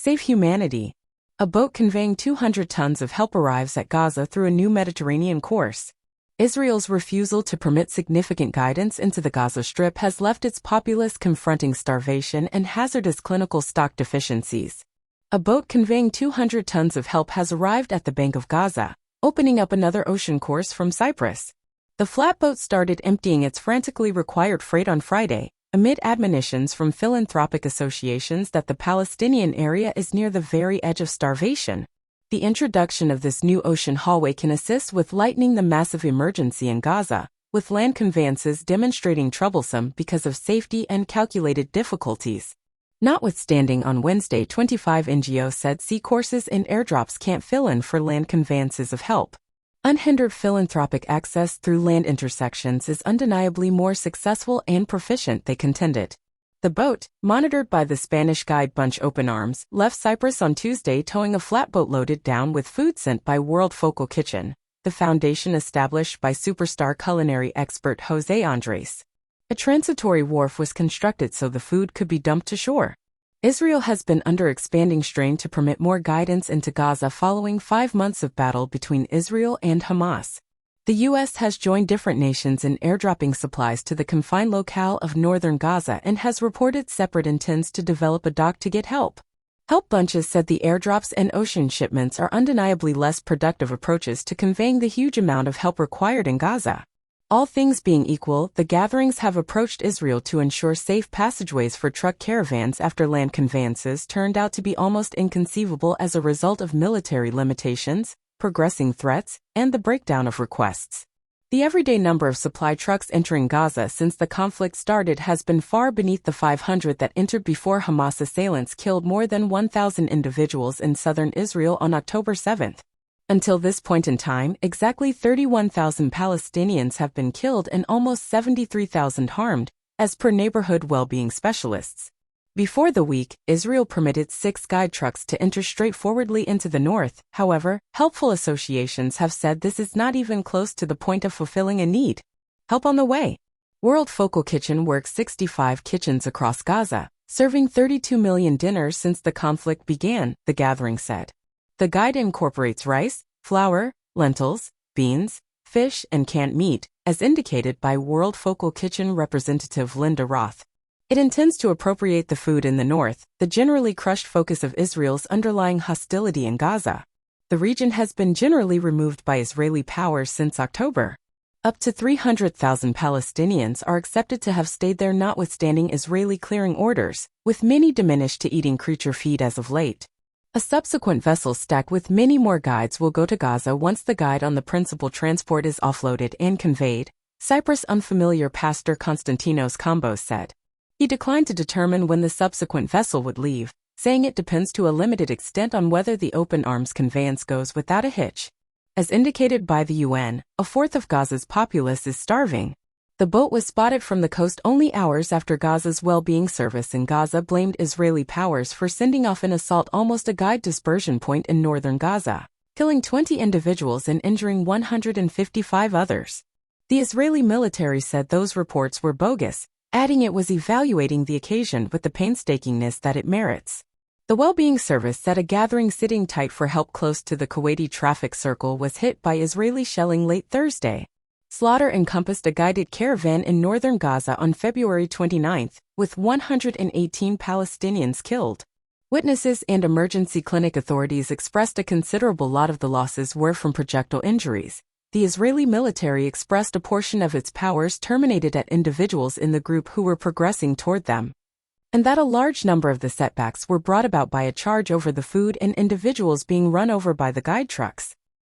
Save humanity. A boat conveying 200 tons of help arrives at Gaza through a new Mediterranean course. Israel's refusal to permit significant guidance into the Gaza Strip has left its populace confronting starvation and hazardous clinical stock deficiencies. A boat conveying 200 tons of help has arrived at the Bank of Gaza, opening up another ocean course from Cyprus. The flatboat started emptying its frantically required freight on Friday, amid admonitions from philanthropic associations that the Palestinian area is near the very edge of starvation. The introduction of this new ocean hallway can assist with lightening the massive emergency in Gaza, with land conveyances demonstrating troublesome because of safety and calculated difficulties. Notwithstanding, on Wednesday 25 NGOs said sea courses and airdrops can't fill in for land conveyances of help. Unhindered philanthropic access through land intersections is undeniably more successful and proficient, they contended. The boat, monitored by the Spanish guide Bunch Open Arms, left Cyprus on Tuesday towing a flatboat loaded down with food sent by World Focal Kitchen, the foundation established by superstar culinary expert José Andrés. A transitory wharf was constructed so the food could be dumped to shore. Israel has been under expanding strain to permit more guidance into Gaza following 5 months of battle between Israel and Hamas. The U.S. has joined different nations in airdropping supplies to the confined locale of northern Gaza and has reported separate intents to develop a dock to get help. Help bunches said the airdrops and ocean shipments are undeniably less productive approaches to conveying the huge amount of help required in Gaza. All things being equal, the gatherings have approached Israel to ensure safe passageways for truck caravans after land conveyances turned out to be almost inconceivable as a result of military limitations, progressing threats, and the breakdown of requests. The everyday number of supply trucks entering Gaza since the conflict started has been far beneath the 500 that entered before Hamas assailants killed more than 1,000 individuals in southern Israel on October 7. Until this point in time, exactly 31,000 Palestinians have been killed and almost 73,000 harmed, as per neighborhood well-being specialists. Before the week, Israel permitted 6 guide trucks to enter straightforwardly into the north. However, helpful associations have said this is not even close to the point of fulfilling a need. Help on the way. World Focal Kitchen works 65 kitchens across Gaza, serving 32 million dinners since the conflict began, the gathering said. The guide incorporates rice, flour, lentils, beans, fish, and canned meat, as indicated by World Focal Kitchen representative Linda Roth. It intends to appropriate the food in the north, the generally crushed focus of Israel's underlying hostility in Gaza. The region has been generally removed by Israeli powers since October. Up to 300,000 Palestinians are accepted to have stayed there notwithstanding Israeli clearing orders, with many diminished to eating creature feed as of late. A subsequent vessel stacked with many more guides will go to Gaza once the guide on the principal transport is offloaded and conveyed, Cyprus unfamiliar Pastor Konstantinos Kambos said. He declined to determine when the subsequent vessel would leave, saying it depends to a limited extent on whether the open arms conveyance goes without a hitch. As indicated by the UN, a fourth of Gaza's populace is starving. The boat was spotted from the coast only hours after Gaza's well-being service in Gaza blamed Israeli powers for sending off an assault almost a guide dispersion point in northern Gaza, killing 20 individuals and injuring 155 others. The Israeli military said those reports were bogus, adding it was evaluating the occasion with the painstakingness that it merits. The well-being service said a gathering sitting tight for help close to the Kuwaiti traffic circle was hit by Israeli shelling late Thursday. Slaughter encompassed a guided caravan in northern Gaza on February 29, with 118 Palestinians killed. Witnesses and emergency clinic authorities expressed a considerable lot of the losses were from projectile injuries. The Israeli military expressed a portion of its powers terminated at individuals in the group who were progressing toward them, and that a large number of the setbacks were brought about by a charge over the food and individuals being run over by the guide trucks.